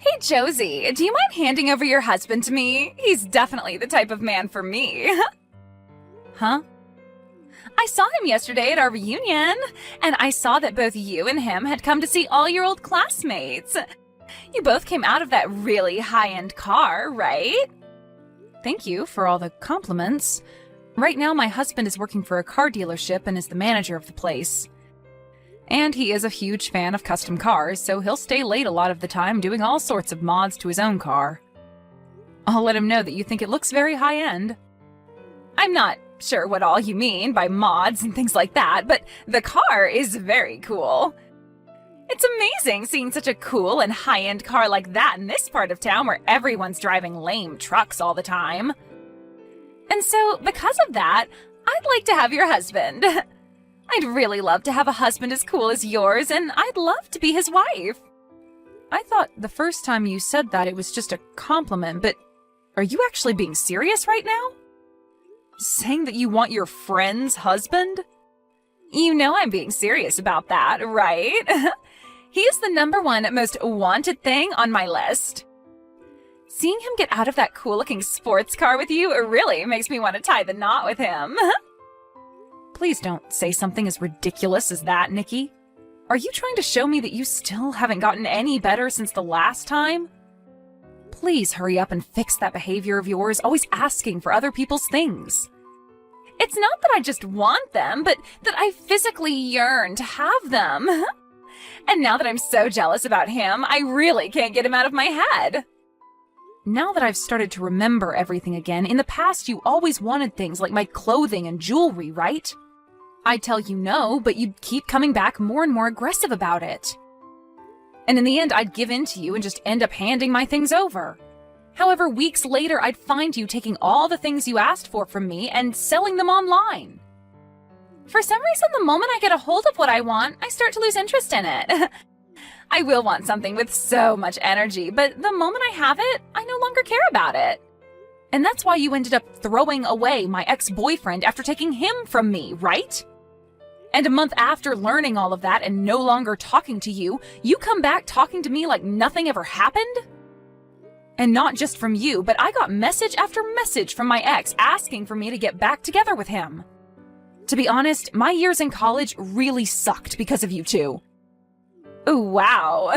Hey, Josie, do you mind handing over your husband to me? He's definitely the type of man for me. Huh? I saw him yesterday at our reunion, and I saw that both you and him had come to see all your old classmates. You both came out of that really high-end car, right? Thank you for all the compliments. Right now, my husband is working for a car dealership and is the manager of the place. And he is a huge fan of custom cars, so he'll stay late a lot of the time doing all sorts of mods to his own car. I'll let him know that you think it looks very high-end. I'm not sure what all you mean by mods and things like that, but the car is very cool. It's amazing seeing such a cool and high-end car like that in this part of town where everyone's driving lame trucks all the time. And so, because of that, I'd like to have your husband. I'd really love to have a husband as cool as yours, and I'd love to be his wife. I thought the first time you said that it was just a compliment, but are you actually being serious right now? Saying that you want your friend's husband? You know I'm being serious about that, right? He is the #1 most wanted thing on my list. Seeing him get out of that cool-looking sports car with you really makes me want to tie the knot with him. Please don't say something as ridiculous as that, Nikki. Are you trying to show me that you still haven't gotten any better since the last time? Please hurry up and fix that behavior of yours, always asking for other people's things. It's not that I just want them, but that I physically yearn to have them. And now that I'm so jealous about him, I really can't get him out of my head. Now that I've started to remember everything again, in the past you always wanted things like my clothing and jewelry, right? I'd tell you no, but you'd keep coming back more and more aggressive about it. And in the end, I'd give in to you and just end up handing my things over. However, weeks later, I'd find you taking all the things you asked for from me and selling them online. For some reason, the moment I get a hold of what I want, I start to lose interest in it. I will want something with so much energy, but the moment I have it, I no longer care about it. And that's why you ended up throwing away my ex-boyfriend after taking him from me, right? And a month after learning all of that and no longer talking to you, you come back talking to me like nothing ever happened? And not just from you, but I got message after message from my ex asking for me to get back together with him. To be honest, my years in college really sucked because of you two. Oh, wow.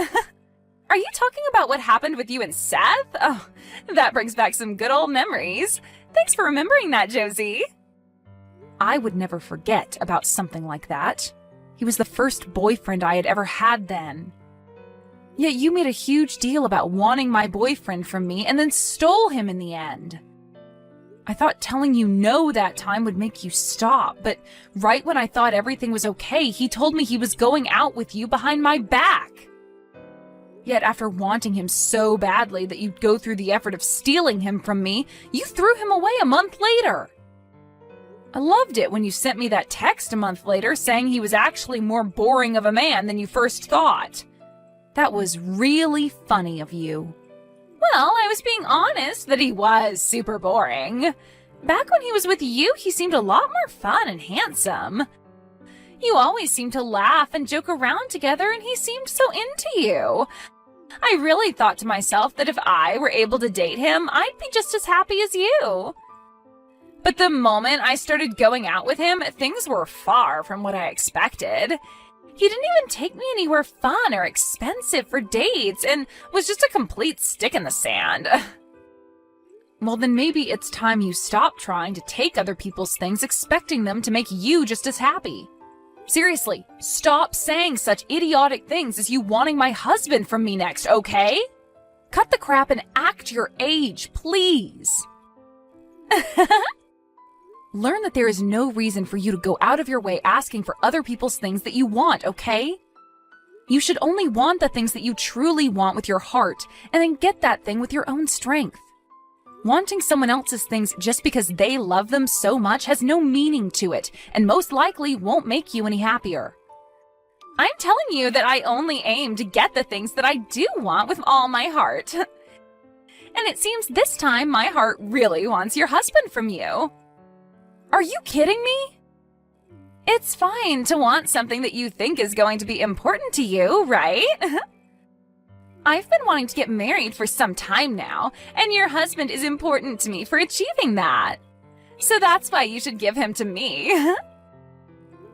Are you talking about what happened with you and Seth? Oh, that brings back some good old memories. Thanks for remembering that, Josie. I would never forget about something like that. He was the first boyfriend I had ever had then. Yet you made a huge deal about wanting my boyfriend from me and then stole him in the end. I thought telling you no that time would make you stop, but right when I thought everything was okay, he told me he was going out with you behind my back. Yet after wanting him so badly that you'd go through the effort of stealing him from me, you threw him away a month later. I loved it when you sent me that text a month later saying he was actually more boring of a man than you first thought. That was really funny of you. Well, I was being honest that he was super boring. Back when he was with you, he seemed a lot more fun and handsome. You always seemed to laugh and joke around together, and he seemed so into you. I really thought to myself that if I were able to date him, I'd be just as happy as you. But the moment I started going out with him, things were far from what I expected. He didn't even take me anywhere fun or expensive for dates and was just a complete stick in the sand. Well, then maybe it's time you stop trying to take other people's things expecting them to make you just as happy. Seriously, stop saying such idiotic things as you wanting my husband from me next, okay? Cut the crap and act your age, please. Learn that there is no reason for you to go out of your way asking for other people's things that you want, okay? You should only want the things that you truly want with your heart, and then get that thing with your own strength. Wanting someone else's things just because they love them so much has no meaning to it, and most likely won't make you any happier. I'm telling you that I only aim to get the things that I do want with all my heart. And it seems this time my heart really wants your husband from you. Are you kidding me? It's fine to want something that you think is going to be important to you, right? I've been wanting to get married for some time now, and your husband is important to me for achieving that. So that's why you should give him to me.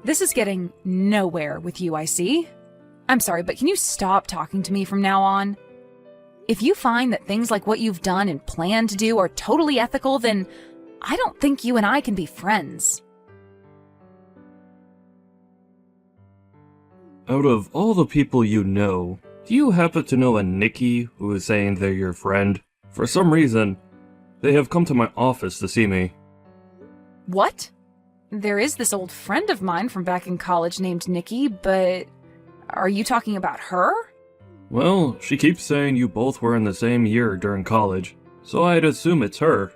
This is getting nowhere with you, I see. I'm sorry, but can you stop talking to me from now on? If you find that things like what you've done and plan to do are totally ethical, then I don't think you and I can be friends. Out of all the people you know, do you happen to know a Nikki who is saying they're your friend? For some reason, they have come to my office to see me. What? There is this old friend of mine from back in college named Nikki, but are you talking about her? Well, she keeps saying you both were in the same year during college, so I'd assume it's her.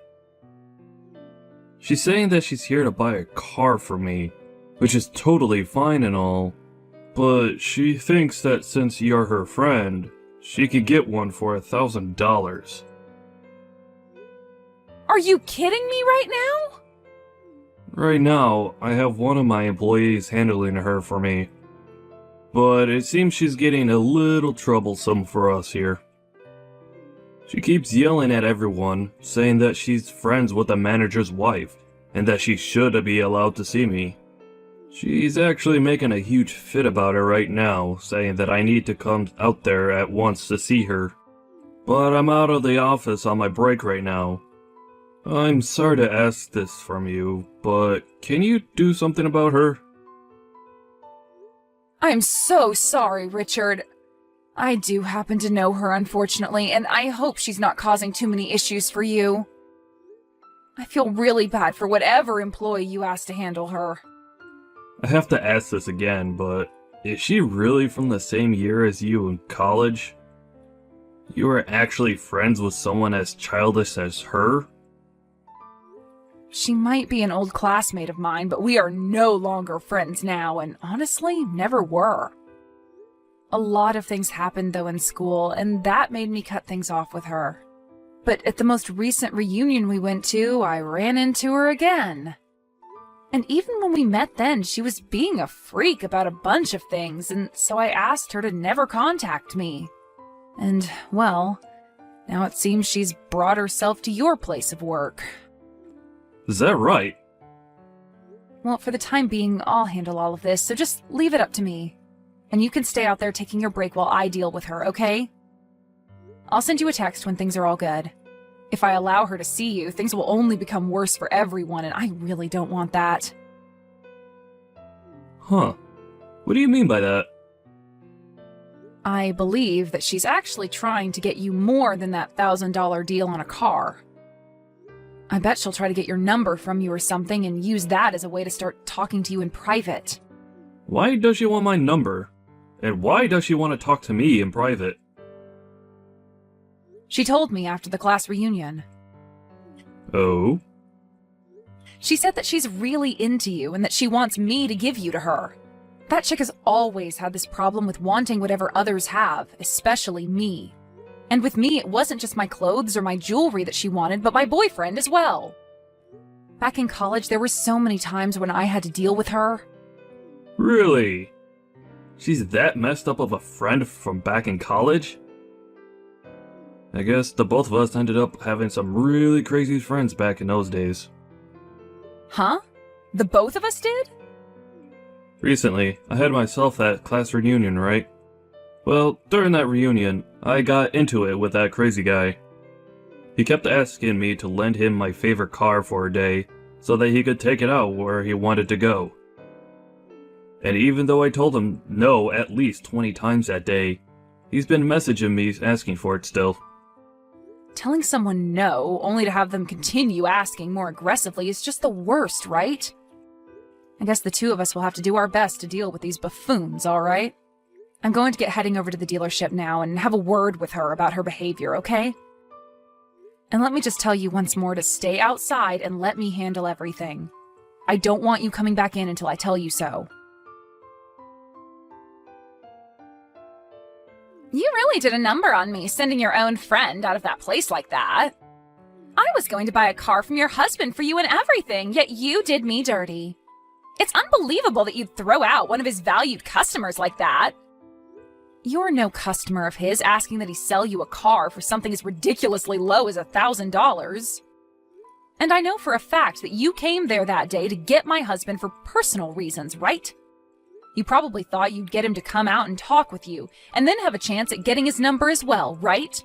She's saying that she's here to buy a car for me, which is totally fine and all, but she thinks that since you're her friend, she could get one for $1,000. Are you kidding me right now? Right now, I have one of my employees handling her for me, but it seems she's getting a little troublesome for us here. She keeps yelling at everyone, saying that she's friends with the manager's wife, and that she should be allowed to see me. She's actually making a huge fit about it right now, saying that I need to come out there at once to see her. But I'm out of the office on my break right now. I'm sorry to ask this from you, but can you do something about her? I'm so sorry, Richard. I do happen to know her, unfortunately, and I hope she's not causing too many issues for you. I feel really bad for whatever employee you asked to handle her. I have to ask this again, but is she really from the same year as you in college? You are actually friends with someone as childish as her? She might be an old classmate of mine, but we are no longer friends now, and honestly, never were. A lot of things happened, though, in school, and that made me cut things off with her. But at the most recent reunion we went to, I ran into her again. And even when we met then, she was being a freak about a bunch of things, and so I asked her to never contact me. And, well, now it seems she's brought herself to your place of work. Is that right? Well, for the time being, I'll handle all of this, so just leave it up to me. And you can stay out there taking your break while I deal with her, okay? I'll send you a text when things are all good. If I allow her to see you, things will only become worse for everyone, and I really don't want that. Huh. What do you mean by that? I believe that she's actually trying to get you more than that $1,000 deal on a car. I bet she'll try to get your number from you or something and use that as a way to start talking to you in private. Why does she want my number? And why does she want to talk to me in private? She told me after the class reunion. Oh? She said that she's really into you and that she wants me to give you to her. That chick has always had this problem with wanting whatever others have, especially me. And with me, it wasn't just my clothes or my jewelry that she wanted, but my boyfriend as well. Back in college, there were so many times when I had to deal with her. Really? She's that messed up of a friend from back in college? I guess the both of us ended up having some really crazy friends back in those days. Huh? The both of us did? Recently, I had myself that class reunion, right? Well, during that reunion, I got into it with that crazy guy. He kept asking me to lend him my favorite car for a day, so that he could take it out where he wanted to go. And even though I told him no at least 20 times that day, he's been messaging me asking for it still. Telling someone no, only to have them continue asking more aggressively, is just the worst, right? I guess the two of us will have to do our best to deal with these buffoons, alright? I'm going to get heading over to the dealership now and have a word with her about her behavior, okay? And let me just tell you once more to stay outside and let me handle everything. I don't want you coming back in until I tell you so. You really did a number on me, sending your own friend out of that place like that. I was going to buy a car from your husband for you and everything, yet you did me dirty. It's unbelievable that you'd throw out one of his valued customers like that. You're no customer of his asking that he sell you a car for something as ridiculously low as $1,000. And I know for a fact that you came there that day to get my husband for personal reasons, right? You probably thought you'd get him to come out and talk with you, and then have a chance at getting his number as well, right?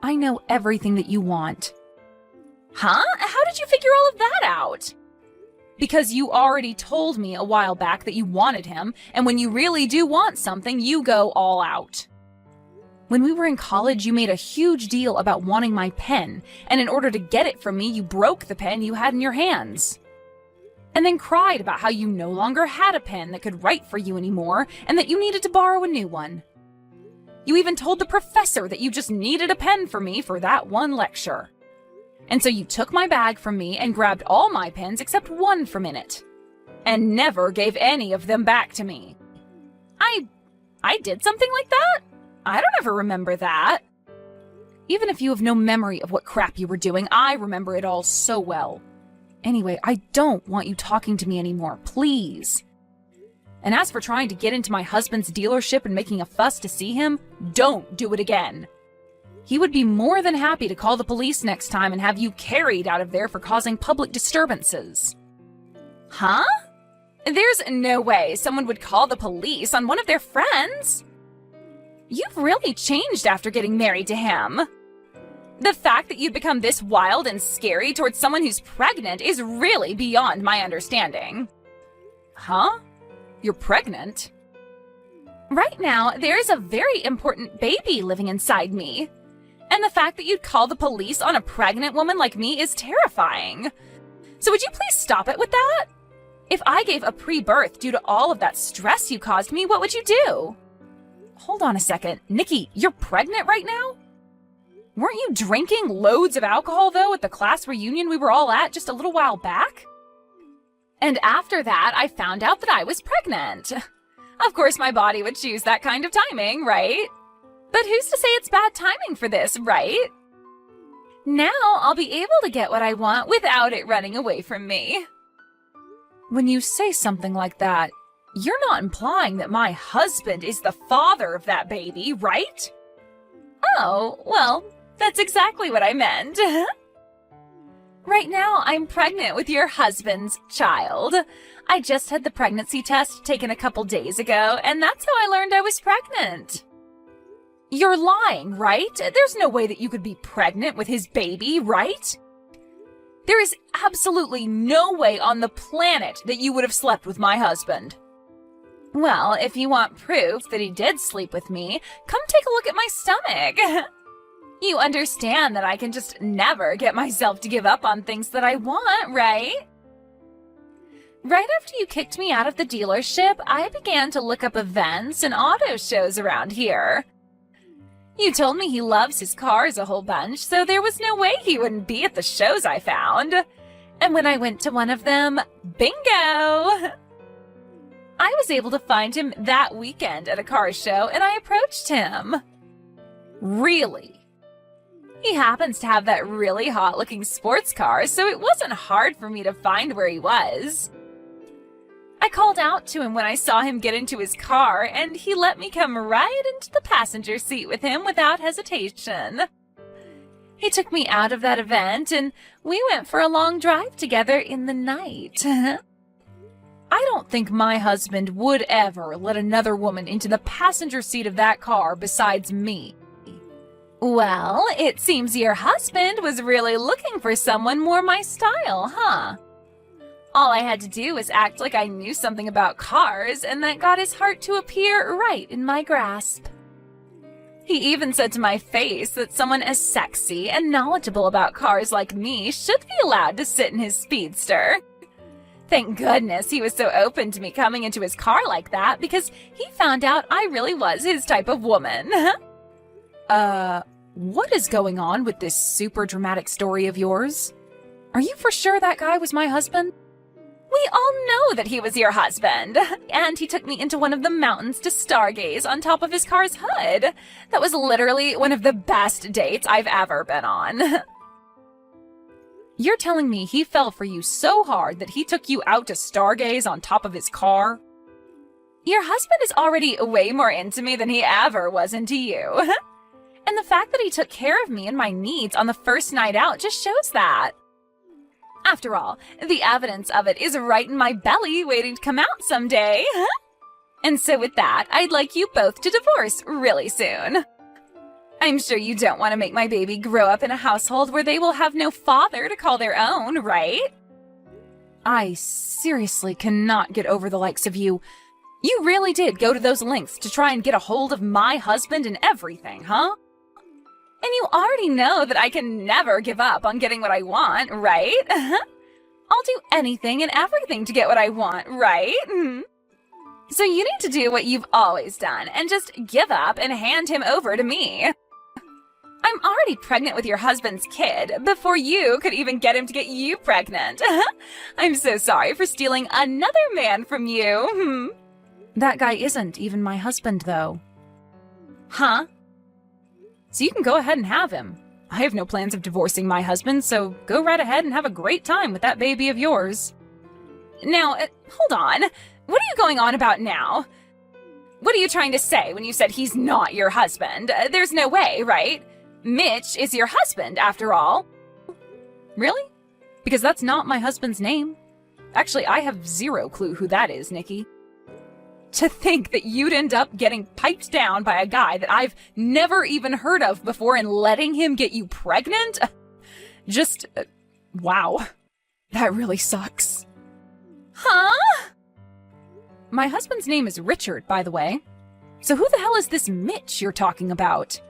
I know everything that you want. Huh? How did you figure all of that out? Because you already told me a while back that you wanted him, and when you really do want something, you go all out. When we were in college, you made a huge deal about wanting my pen, and in order to get it from me, you broke the pen you had in your hands. And then cried about how you no longer had a pen that could write for you anymore, and that you needed to borrow a new one. You even told the professor that you just needed a pen for me for that one lecture. And so you took my bag from me and grabbed all my pens except one from in it, and never gave any of them back to me. I did something like that? I don't ever remember that. Even if you have no memory of what crap you were doing, I remember it all so well. Anyway, I don't want you talking to me anymore, please. And as for trying to get into my husband's dealership and making a fuss to see him, don't do it again. He would be more than happy to call the police next time and have you carried out of there for causing public disturbances. Huh? There's no way someone would call the police on one of their friends. You've really changed after getting married to him. The fact that you'd become this wild and scary towards someone who's pregnant is really beyond my understanding. Huh? You're pregnant? Right now, there's a very important baby living inside me. And the fact that you'd call the police on a pregnant woman like me is terrifying. So would you please stop it with that? If I gave a pre-birth due to all of that stress you caused me, what would you do? Hold on a second. Nikki, you're pregnant right now? Weren't you drinking loads of alcohol, though, at the class reunion we were all at just a little while back? And after that, I found out that I was pregnant. Of course, my body would choose that kind of timing, right? But who's to say it's bad timing for this, right? Now I'll be able to get what I want without it running away from me. When you say something like that, you're not implying that my husband is the father of that baby, right? Oh, well, that's exactly what I meant. Right now, I'm pregnant with your husband's child. I just had the pregnancy test taken a couple days ago, and that's how I learned I was pregnant. You're lying, right? There's no way that you could be pregnant with his baby, right? There is absolutely no way on the planet that you would have slept with my husband. Well, if you want proof that he did sleep with me, come take a look at my stomach. You understand that I can just never get myself to give up on things that I want, right? Right after you kicked me out of the dealership, I began to look up events and auto shows around here. You told me he loves his cars a whole bunch, so there was no way he wouldn't be at the shows I found. And when I went to one of them, bingo! I was able to find him that weekend at a car show, and I approached him. Really? He happens to have that really hot-looking sports car, so it wasn't hard for me to find where he was. I called out to him when I saw him get into his car, and he let me come right into the passenger seat with him without hesitation. He took me out of that event, and we went for a long drive together in the night. I don't think my husband would ever let another woman into the passenger seat of that car besides me. Well, it seems your husband was really looking for someone more my style, huh? All I had to do was act like I knew something about cars, and that got his heart to appear right in my grasp. He even said to my face that someone as sexy and knowledgeable about cars like me should be allowed to sit in his speedster. Thank goodness he was so open to me coming into his car like that, because he found out I really was his type of woman. What is going on with this super dramatic story of yours? Are you for sure that guy was my husband? We all know that he was your husband, and he took me into one of the mountains to stargaze on top of his car's hood. That was literally one of the best dates I've ever been on. You're telling me he fell for you so hard that he took you out to stargaze on top of his car? Your husband is already way more into me than he ever was into you. And the fact that he took care of me and my needs on the first night out just shows that. After all, the evidence of it is right in my belly waiting to come out someday. And so with that, I'd like you both to divorce really soon. I'm sure you don't want to make my baby grow up in a household where they will have no father to call their own, right? I seriously cannot get over the likes of you. You really did go to those lengths to try and get a hold of my husband and everything, huh? And you already know that I can never give up on getting what I want, right? I'll do anything and everything to get what I want, right? So you need to do what you've always done and just give up and hand him over to me. I'm already pregnant with your husband's kid before you could even get him to get you pregnant. I'm so sorry for stealing another man from you. That guy isn't even my husband, though. Huh? So you can go ahead and have him. I have no plans of divorcing my husband, so go right ahead and have a great time with that baby of yours. Now, hold on. What are you going on about now? What are you trying to say when you said he's not your husband? There's no way, right? Mitch is your husband, after all. Really? Because that's not my husband's name. Actually, I have zero clue who that is, Nikki. To think that you'd end up getting piped down by a guy that I've never even heard of before and letting him get you pregnant? Just, wow. That really sucks. Huh? My husband's name is Richard, by the way. So who the hell is this Mitch you're talking about?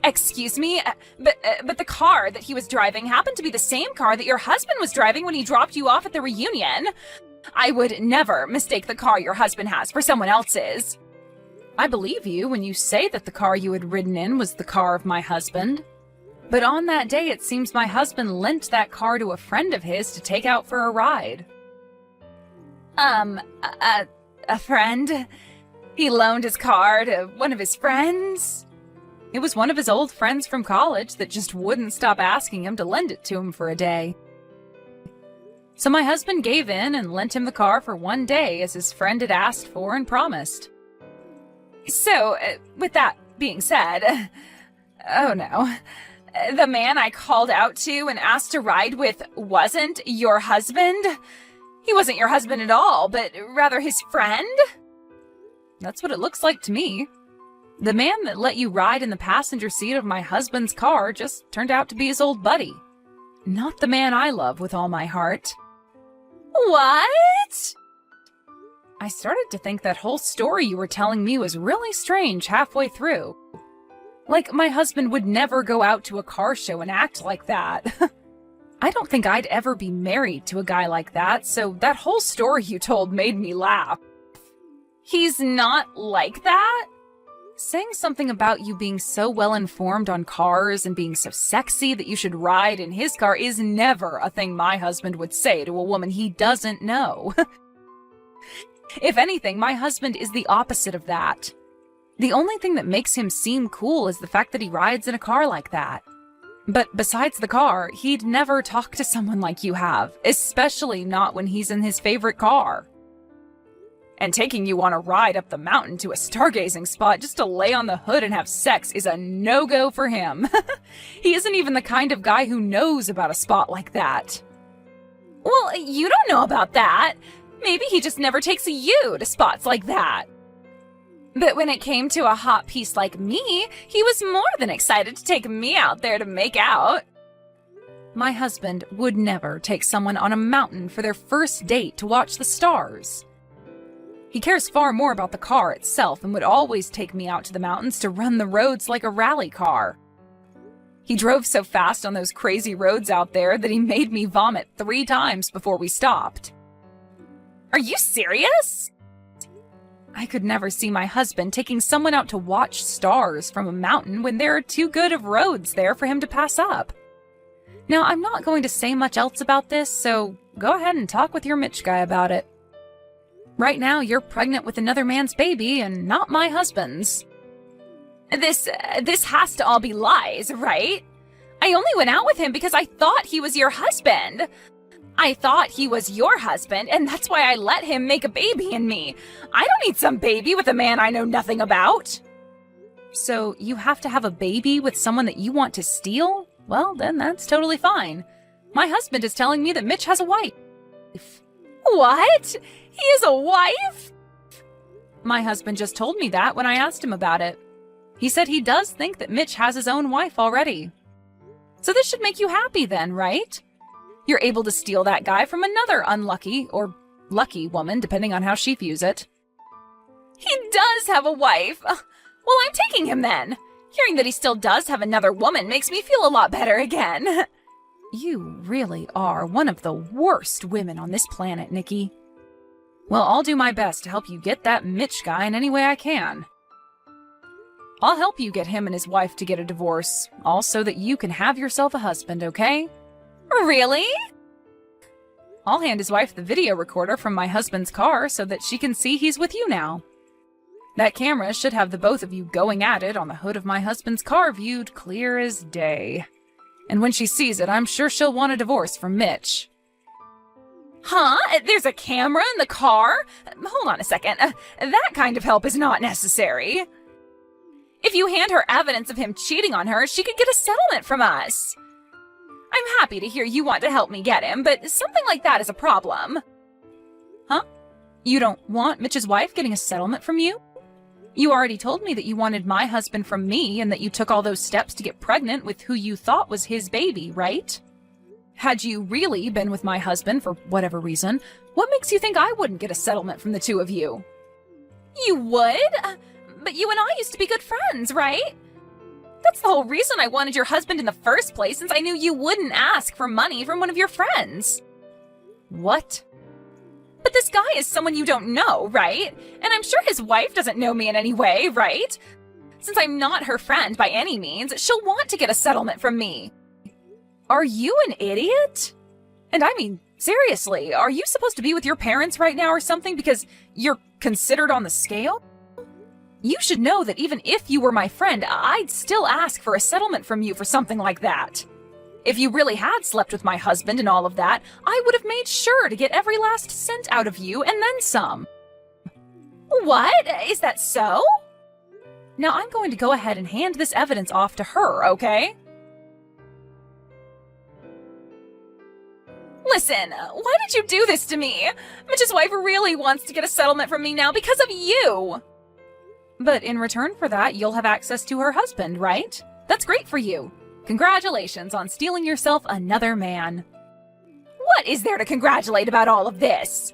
Excuse me, but the car that he was driving happened to be the same car that your husband was driving when he dropped you off at the reunion. I would never mistake the car your husband has for someone else's. I believe you when you say that the car you had ridden in was the car of my husband. But on that day, it seems my husband lent that car to a friend of his to take out for a ride. A friend? He loaned his car to one of his friends? It was one of his old friends from college that just wouldn't stop asking him to lend it to him for a day. So my husband gave in and lent him the car for one day as his friend had asked for and promised. So, with that being said, oh no, the man I called out to and asked to ride with wasn't your husband? He wasn't your husband at all, but rather his friend? That's what it looks like to me. The man that let you ride in the passenger seat of my husband's car just turned out to be his old buddy. Not the man I love with all my heart. What? I started to think that whole story you were telling me was really strange halfway through. Like my husband would never go out to a car show and act like that. I don't think I'd ever be married to a guy like that, so that whole story you told made me laugh. He's not like that? Saying something about you being so well-informed on cars and being so sexy that you should ride in his car is never a thing my husband would say to a woman he doesn't know. If anything, my husband is the opposite of that. The only thing that makes him seem cool is the fact that he rides in a car like that. But besides the car, he'd never talk to someone like you have, especially not when he's in his favorite car. And taking you on a ride up the mountain to a stargazing spot just to lay on the hood and have sex is a no-go for him. He isn't even the kind of guy who knows about a spot like that. Well, you don't know about that. Maybe he just never takes you to spots like that. But when it came to a hot piece like me, he was more than excited to take me out there to make out. My husband would never take someone on a mountain for their first date to watch the stars. He cares far more about the car itself and would always take me out to the mountains to run the roads like a rally car. He drove so fast on those crazy roads out there that he made me vomit 3 times before we stopped. Are you serious? I could never see my husband taking someone out to watch stars from a mountain when there are too good of roads there for him to pass up. Now, I'm not going to say much else about this, so go ahead and talk with your Mitch guy about it. Right now, you're pregnant with another man's baby and not my husband's. This has to all be lies, right? I only went out with him because I thought he was your husband. I thought he was your husband, and that's why I let him make a baby in me. I don't need some baby with a man I know nothing about. So you have to have a baby with someone that you want to steal? Well, then that's totally fine. My husband is telling me that Mitch has a wife. What? He has a wife? My husband just told me that when I asked him about it. He said he does think that Mitch has his own wife already. So this should make you happy then, right? You're able to steal that guy from another unlucky or lucky woman, depending on how she views it. He does have a wife. Well, I'm taking him then. Hearing that he still does have another woman makes me feel a lot better again. You really are one of the worst women on this planet, Nikki. Well, I'll do my best to help you get that Mitch guy in any way I can. I'll help you get him and his wife to get a divorce, all so that you can have yourself a husband, okay? Really? I'll hand his wife the video recorder from my husband's car so that she can see he's with you now. That camera should have the both of you going at it on the hood of my husband's car viewed clear as day. And when she sees it, I'm sure she'll want a divorce from Mitch. Huh? There's a camera in the car? Hold on a second. That kind of help is not necessary. If you hand her evidence of him cheating on her, she could get a settlement from us. I'm happy to hear you want to help me get him, but something like that is a problem. Huh? You don't want Mitch's wife getting a settlement from you? You already told me that you wanted my husband from me and that you took all those steps to get pregnant with who you thought was his baby, right? Had you really been with my husband for whatever reason, what makes you think I wouldn't get a settlement from the two of you? You would? But you and I used to be good friends, right? That's the whole reason I wanted your husband in the first place, since I knew you wouldn't ask for money from one of your friends. What? But this guy is someone you don't know, right? And I'm sure his wife doesn't know me in any way, right? Since I'm not her friend by any means, she'll want to get a settlement from me. Are you an idiot? And I mean, seriously, are you supposed to be with your parents right now or something because you're considered on the scale? You should know that even if you were my friend, I'd still ask for a settlement from you for something like that. If you really had slept with my husband and all of that, I would have made sure to get every last cent out of you and then some. What? Is that so? Now I'm going to go ahead and hand this evidence off to her, okay? Listen, why did you do this to me? Mitch's wife really wants to get a settlement from me now because of you. But in return for that, you'll have access to her husband, right? That's great for you. Congratulations on stealing yourself another man. What is there to congratulate about all of this?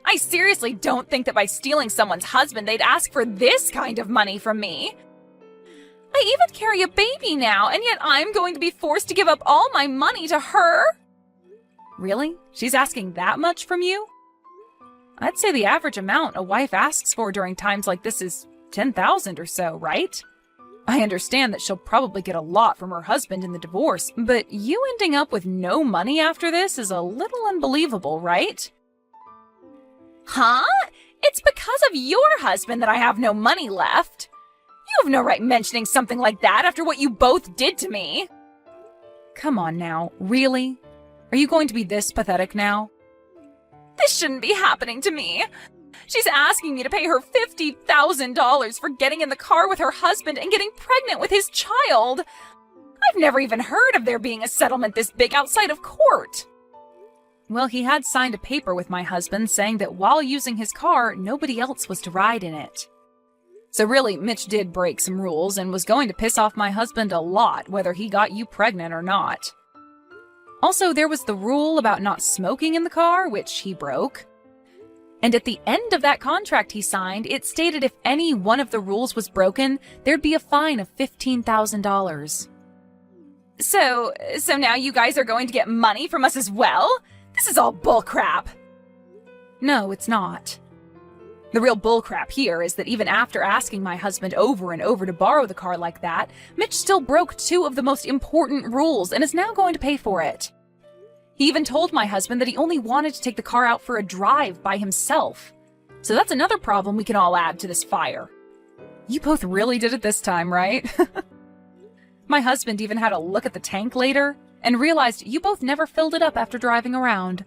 I seriously don't think that by stealing someone's husband, they'd ask for this kind of money from me. I even carry a baby now, and yet I'm going to be forced to give up all my money to her? Really? She's asking that much from you? I'd say the average amount a wife asks for during times like this is $10,000 or so, right? I understand that she'll probably get a lot from her husband in the divorce, but you ending up with no money after this is a little unbelievable, right? Huh? It's because of your husband that I have no money left. You have no right mentioning something like that after what you both did to me. Come on now, really? Are you going to be this pathetic now? This shouldn't be happening to me. She's asking me to pay her $50,000 for getting in the car with her husband and getting pregnant with his child. I've never even heard of there being a settlement this big outside of court. Well, he had signed a paper with my husband saying that while using his car, nobody else was to ride in it. So really, Mitch did break some rules and was going to piss off my husband a lot, whether he got you pregnant or not. Also, there was the rule about not smoking in the car, which he broke. And at the end of that contract he signed, it stated if any one of the rules was broken, there'd be a fine of $15,000. So now you guys are going to get money from us as well? This is all bullcrap. No, it's not. The real bullcrap here is that even after asking my husband over and over to borrow the car like that, Mitch still broke two of the most important rules and is now going to pay for it. He even told my husband that he only wanted to take the car out for a drive by himself. So that's another problem we can all add to this fire. You both really did it this time, right? My husband even had a look at the tank later, and realized you both never filled it up after driving around.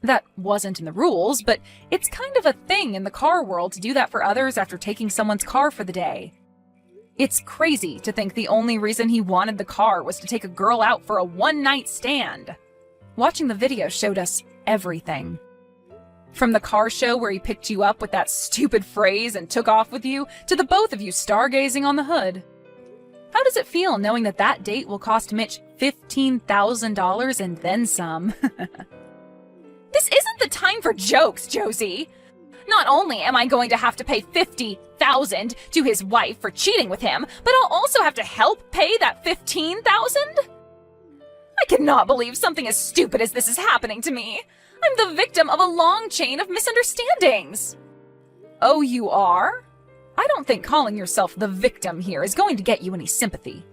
That wasn't in the rules, but it's kind of a thing in the car world to do that for others after taking someone's car for the day. It's crazy to think the only reason he wanted the car was to take a girl out for a one-night stand. Watching the video showed us everything. From the car show where he picked you up with that stupid phrase and took off with you, to the both of you stargazing on the hood. How does it feel knowing that that date will cost Mitch $15,000 and then some? This isn't the time for jokes, Josie. Not only am I going to have to pay $50,000 to his wife for cheating with him, but I'll also have to help pay that $15,000? I cannot believe something as stupid as this is happening to me. I'm the victim of a long chain of misunderstandings. Oh, you are? I don't think calling yourself the victim here is going to get you any sympathy.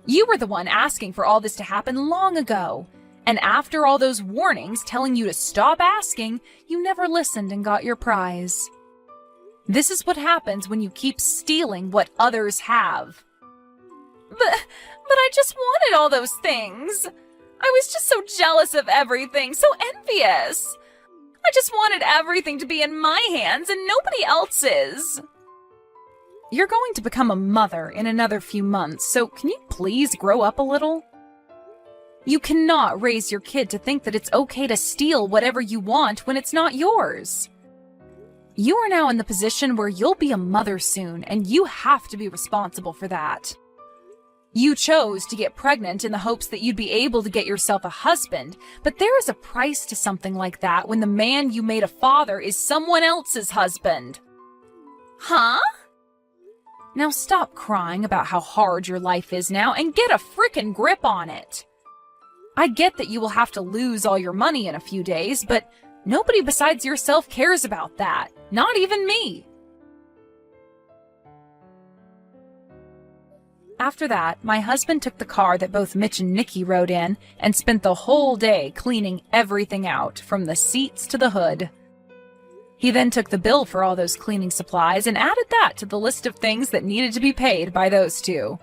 You were the one asking for all this to happen long ago. And after all those warnings telling you to stop asking, you never listened and got your prize. This is what happens when you keep stealing what others have. But I just wanted all those things. I was just so jealous of everything, so envious. I just wanted everything to be in my hands and nobody else's. You're going to become a mother in another few months, so can you please grow up a little? You cannot raise your kid to think that it's okay to steal whatever you want when it's not yours. You are now in the position where you'll be a mother soon, and you have to be responsible for that. You chose to get pregnant in the hopes that you'd be able to get yourself a husband, but there is a price to something like that when the man you made a father is someone else's husband. Huh? Now stop crying about how hard your life is now and get a frickin' grip on it. I get that you will have to lose all your money in a few days, but nobody besides yourself cares about that. Not even me. After that, my husband took the car that both Mitch and Nikki rode in and spent the whole day cleaning everything out, from the seats to the hood. He then took the bill for all those cleaning supplies and added that to the list of things that needed to be paid by those two.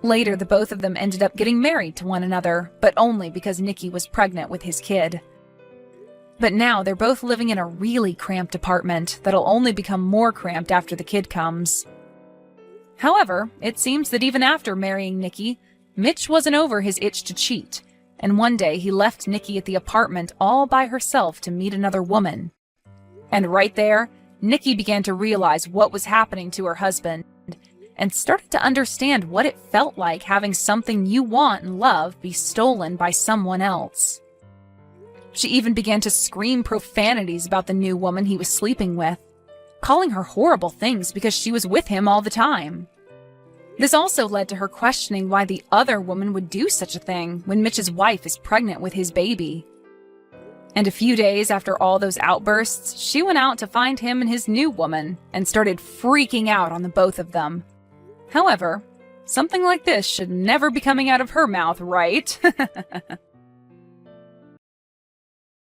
Later, the both of them ended up getting married to one another, but only because Nikki was pregnant with his kid. But now they're both living in a really cramped apartment that'll only become more cramped after the kid comes. However, it seems that even after marrying Nikki, Mitch wasn't over his itch to cheat, and one day he left Nikki at the apartment all by herself to meet another woman. And right there, Nikki began to realize what was happening to her husband, and started to understand what it felt like having something you want and love be stolen by someone else. She even began to scream profanities about the new woman he was sleeping with, calling her horrible things because she was with him all the time. This also led to her questioning why the other woman would do such a thing when Mitch's wife is pregnant with his baby. And a few days after all those outbursts, she went out to find him and his new woman and started freaking out on the both of them. However, something like this should never be coming out of her mouth, right?